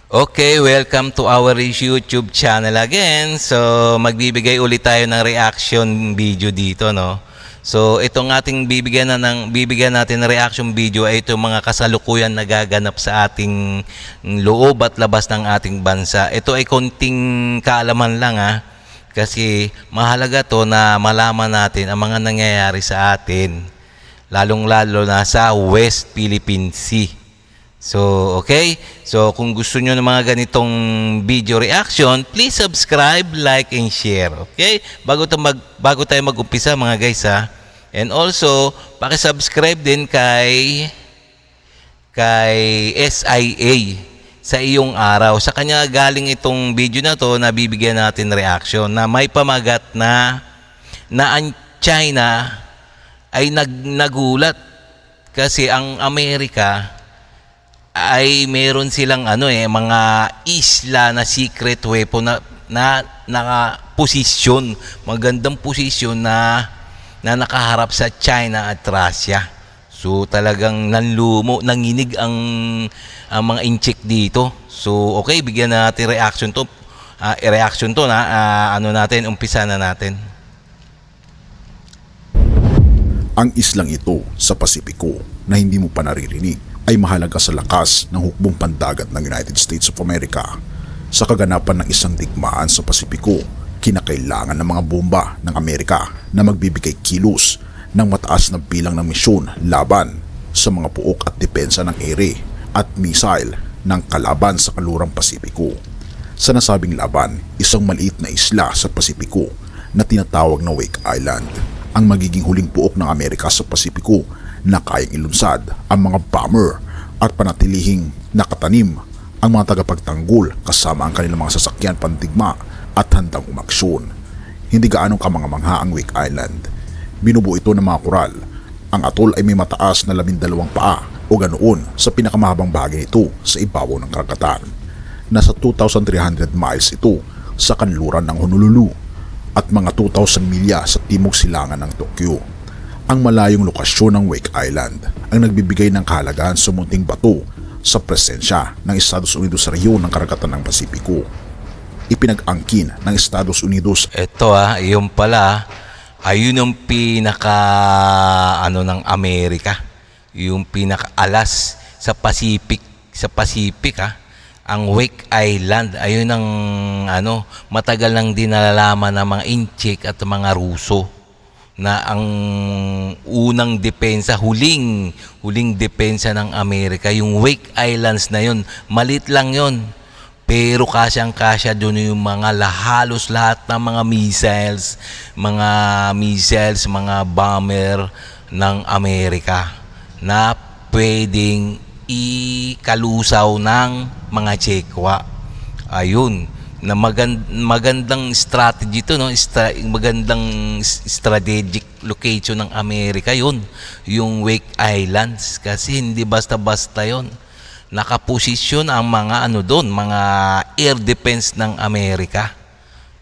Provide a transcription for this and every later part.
Okay, welcome to our YouTube channel again. So, magbibigay ulit tayo ng reaction video dito, no? So, itong ating bibigyan natin ng reaction video ay itong mga kasalukuyan na gaganap sa ating loob at labas ng ating bansa. Ito ay konting kaalaman lang, kasi mahalaga to na malaman natin ang mga nangyayari sa atin, lalong-lalo na sa West Philippine Sea. So, okay? So, kung gusto nyo ng mga ganitong video reaction, please subscribe, like, and share. Okay? Bago tayo mag-umpisa mga guys, And also, paki-subscribe din kay SIA sa iyong araw. Sa kanya galing itong video na to na bibigyan natin reaction na may pamagat na ang China ay nagulat kasi ang Amerika ay meron silang mga isla na secret weapon na naka-posisyon, magandang posisyon na nakaharap sa China at Russia. So talagang nanginig ang mga inchik dito. So okay, bigyan natin reaction to umpisa na natin. Ang islang ito sa Pasipiko na hindi mo pa naririnig ay mahalaga sa lakas ng hukbong pandagat ng United States of America. Sa kaganapan ng isang digmaan sa Pasipiko, kinakailangan ng mga bomba ng Amerika na magbibigay kilos ng mataas na bilang ng misyon laban sa mga puok at depensa ng ere at missile ng kalaban sa kalurang Pasipiko. Sa nasabing laban, isang maliit na isla sa Pasipiko na tinatawag na Wake Island ang magiging huling puok ng Amerika sa Pasipiko na kayang ilunsad ang mga bomber at panatilihing nakatanim ang mga tagapagtanggol kasama ang kanilang mga sasakyan pandigma at handang umaksyon. Hindi gaanong kamangha-mangha ang Wake Island. Binubuo ito ng mga koral. Ang atol ay may mataas na 12 paa o ganoon sa pinakamahabang bahagi nito sa ibabaw ng karagatan. Nasa 2,300 miles ito sa kanluran ng Honolulu at mga 2,000 milya sa timog silangan ng Tokyo. Ang malayong lokasyon ng Wake Island ang nagbibigay ng kahalagahan sa munting bato sa presensya ng Estados Unidos sa rehiyon ng karagatan ng Pasipiko. Ipinag-angkin ng Estados Unidos. Ito yung pala, ayun yung pinaka ng Amerika, yung pinaka-alas sa Pacific, ang Wake Island. Ayun ang matagal nang dinalalaman ng mga inchik at mga Ruso na ang unang depensa, huling depensa ng Amerika, yung Wake Islands na yun. Malit lang yun, pero kasyang-kasya doon yung mga halos lahat ng mga missiles, mga bomber ng Amerika na pwedeng ikalusaw ng mga Tsekwa. Ayun, na magandang strategy to, magandang strategic location ng Amerika yun, yung Wake Islands, kasi hindi basta-basta yun. Nakaposisyon ang mga doon, mga air defense ng Amerika.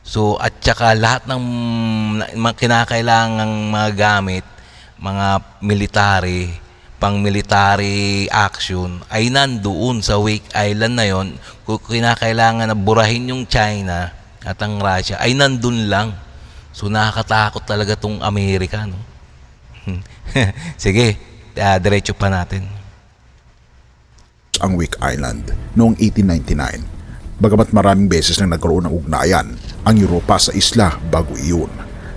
So at saka lahat ng kinakailangang mga gamit, mga pang-military action ay nandoon sa Wake Island na yon. Kung kinakailangan na burahin yung China at ang Russia ay nandun lang. So nakakatakot talaga tong Amerika, no? Sige, diretso pa natin. Ang Wake Island noong 1899. Bagamat maraming beses na nagkaroon ng ugnayan ang Europa sa isla bago iyon,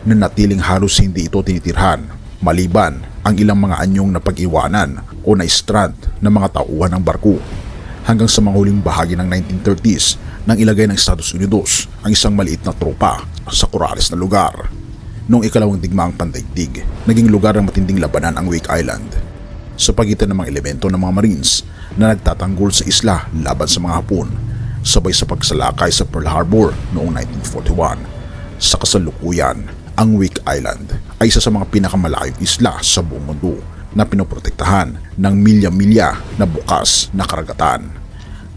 nanatiling halos hindi ito tinitirhan maliban ang ilang mga anyong na pag-iwanan o na-strand ng mga tauhan ng barko. Hanggang sa mga huling bahagi ng 1930s nang ilagay ng Estados Unidos ang isang maliit na tropa sa Corrales na lugar. Noong ikalawang digmaang pandaigdig, naging lugar ng matinding labanan ang Wake Island sa pagitan ng mga elemento ng mga Marines na nagtatanggol sa isla laban sa mga Hapon, sabay sa pagsalakay sa Pearl Harbor noong 1941. Sa kasalukuyan, ang Wake Island ay isa sa mga pinakamalayong isla sa buong mundo na pinoprotektahan ng milya-milya na bukas na karagatan.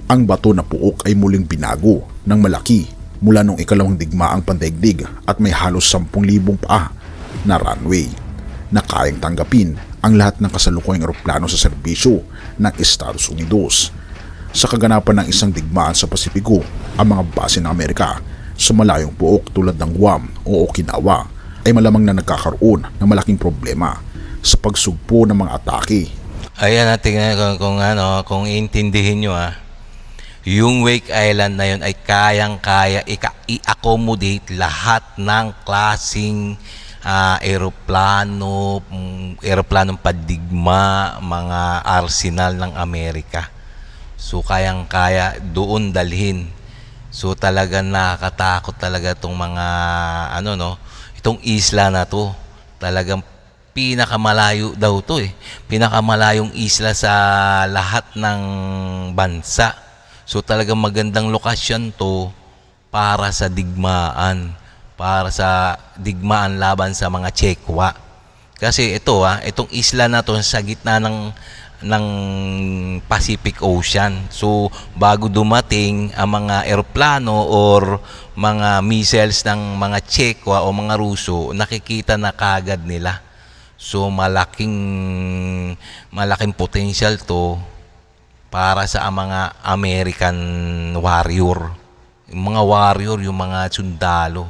Ang bato na puok ay muling binago ng malaki mula noong ikalawang digmaang pandaigdig at may halos 10,000 paa na runway na kayang tanggapin ang lahat ng kasalukuyang eroplano sa serbisyo ng Estados Unidos. Sa kaganapan ng isang digmaan sa Pasipiko, ang mga base ng Amerika sa malayong puok tulad ng Guam o Okinawa ay malamang na nagkakaroon ng malaking problema sa pagsugpo ng mga atake. Ayan, tingnan kung iintindihin nyo yung Wake Island na yun ay kayang-kaya i-accommodate lahat ng klaseng eroplanong pandigma, mga arsenal ng Amerika. So kayang-kaya doon dalhin. So talagang nakakatakot talaga itong mga itong isla na to. Talagang pinakamalayo daw to Pinakamalayong isla sa lahat ng bansa. So talagang magandang lokasyon to para sa digmaan. Para sa digmaan laban sa mga Chekwa. Kasi itong isla na to sa gitna ng Pacific Ocean. So bago dumating ang mga eroplano or mga missiles ng mga Chekwa o mga Ruso, nakikita na kagad nila. So malaking potential to para sa mga American warrior. Yung mga warrior, yung mga sundalo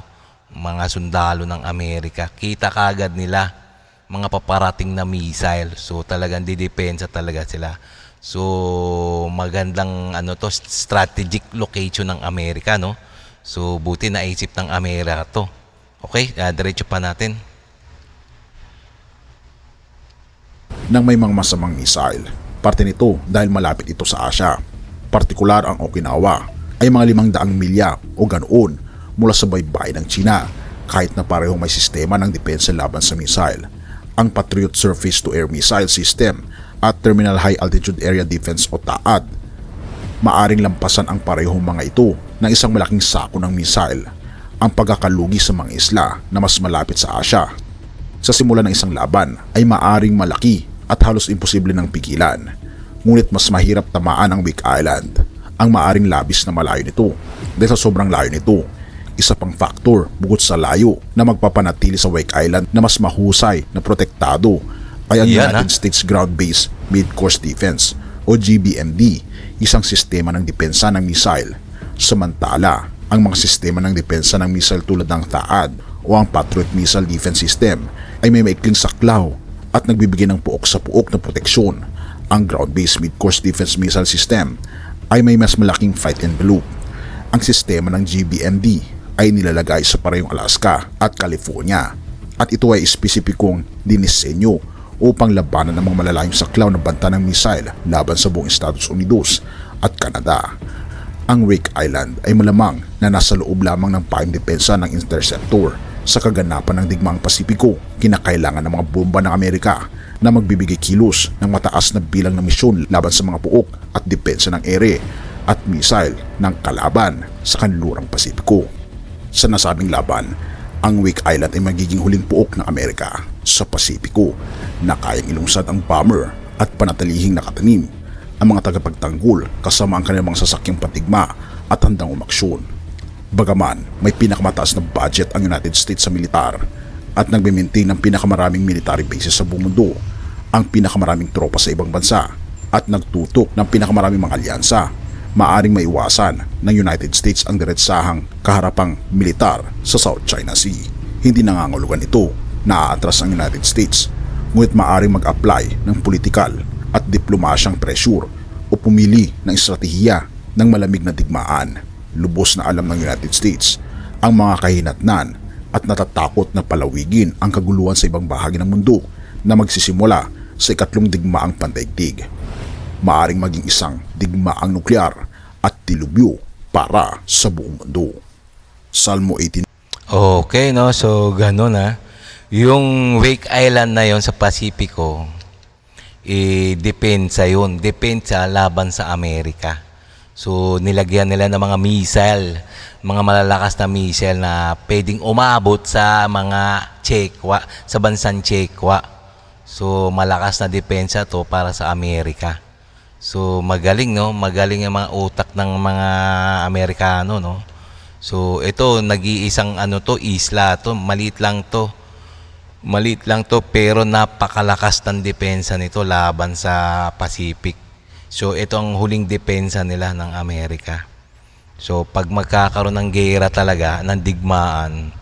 ng Amerika. Kita kagad nila mga paparating na missile. So talagang didepensa talaga sila. So magandang strategic location ng Amerika, no? So buti naisip ng Amerika to. Okay, diretso pa natin. Nang may mga masamang missile, parte nito dahil malapit ito sa Asia. Partikular ang Okinawa ay mga 500 milya o ganoon mula sa baybayin ng China, kahit na parehong may sistema ng depensa laban sa missile. Ang Patriot Surface-to-Air Missile System at Terminal High Altitude Area Defense o TAAD. Maaring lampasan ang parehong mga ito ng isang malaking sako ng missile, ang pagkakalugi sa mga isla na mas malapit sa Asia. Sa simula ng isang laban ay maaring malaki at halos imposible ng pigilan, ngunit mas mahirap tamaan ang Wake Island, ang maaring labis na malayo nito. Dahil sa sobrang layo nito, isa pang factor bukod sa layo na magpapanatili sa Wake Island na mas mahusay na protektado ay ang United States Ground-Based Mid-Course Defense o GBMD, isang sistema ng depensa ng missile. Samantala, ang mga sistema ng depensa ng missile tulad ng TAAD o ang Patriot Missile Defense System ay may maikling saklaw at nagbibigay ng puok sa puok na proteksyon. Ang Ground-Based Mid-Course Defense Missile System ay may mas malaking fight envelope. Ang sistema ng GBMD ay nilalagay sa parehong Alaska at California, at ito ay espesipikong dinisenyo upang labanan ng mga malalayong saklaw na banta ng missile laban sa buong Estados Unidos at Canada. Ang Wake Island ay malamang na nasa loob lamang ng pahing depensa ng interceptor. Sa kaganapan ng digmaang Pasipiko, kinakailangan ng mga bomba ng Amerika na magbibigay kilos ng mataas na bilang ng misyon laban sa mga puok at depensa ng ere at missile ng kalaban sa kanlurang Pasipiko. Sa nasabing laban, ang Wake Island ay magiging huling puok ng Amerika sa Pasipiko na kayang ilungsad ang bomber at panatilihing nakatanim ang mga tagapagtanggol kasama ang kanilang mga sasakyang patigma at handang umaksyon. Bagaman may pinakamataas na budget ang United States sa militar at nagme-maintain ng pinakamaraming military bases sa buong mundo, ang pinakamaraming tropa sa ibang bansa at nagtutok ng pinakamaraming mga alyansa, maaring maiwasan ng United States ang diretsahang kaharapang militar sa South China Sea. Hindi nangangulugan ito na aatras ang United States, ngunit maaring mag-apply ng politikal at diplomasyang pressure o pumili ng estratehiya ng malamig na digmaan. Lubos na alam ng United States ang mga kahinatnan at natatakot na palawigin ang kaguluhan sa ibang bahagi ng mundo na magsisimula sa ikatlong digmaang pandaigdig. Maaring maging isang digmaang nuklear at dilubyo para sa buong mundo. Salmo 18. Okay, no? So, ganun Yung Wake Island na yon sa Pasipiko, depensa yun. Depensa laban sa Amerika. So, nilagyan nila ng mga missile, mga malalakas na missile na pwedeng umabot sa mga Chekwa, sa bansang Chekwa. So, malakas na depensa to para sa Amerika. So, magaling, no? Magaling ang mga utak ng mga Amerikano, no? So, ito, nag-iisang isla to. Maliit lang to. Maliit lang to, pero napakalakas ng depensa nito laban sa Pacific. So ito ang huling depensa nila ng Amerika. So pag magkakaroon ng gera talaga, ng digmaan,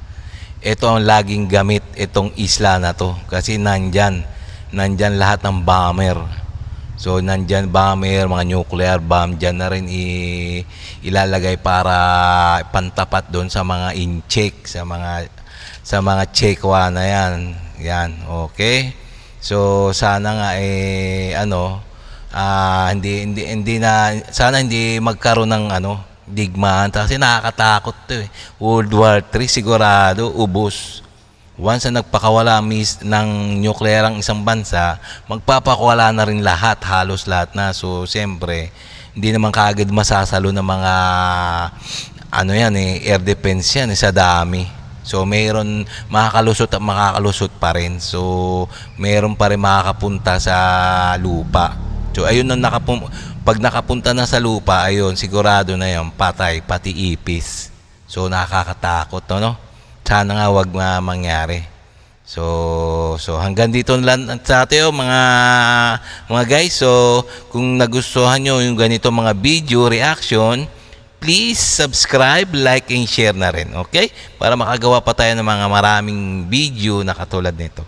ito ang laging gamit itong isla na to kasi nandyan lahat ng bomber. So nandyan bomber, mga nuclear bomb dyan na rin ilalagay para pantapat doon sa mga in-check, sa mga checkwa na yan. Yan, okay? So sana nga sana hindi magkaroon ng digmaan kasi nakakatakot to eh. World War III sigurado ubos. Once na nagpakawala ng nuclear ang isang bansa, magpapakawala na rin halos lahat na. So siyempre, hindi naman kaagad masasalo ng mga air defense yan sa dami. So mayroon makakalusot at makakalusot pa rin. So mayroon pa rin makakapunta sa lupa. So ayun pag nakapunta na sa lupa, ayun sigurado na yun, patay pati ipis. So nakakatakot no? Sana nga wag mangyari. So hanggang dito lang sa atin mga guys. So kung nagustuhan nyo yung ganito mga video reaction, please subscribe, like and share na rin, okay? Para makagawa pa tayo ng mga maraming video na katulad nito.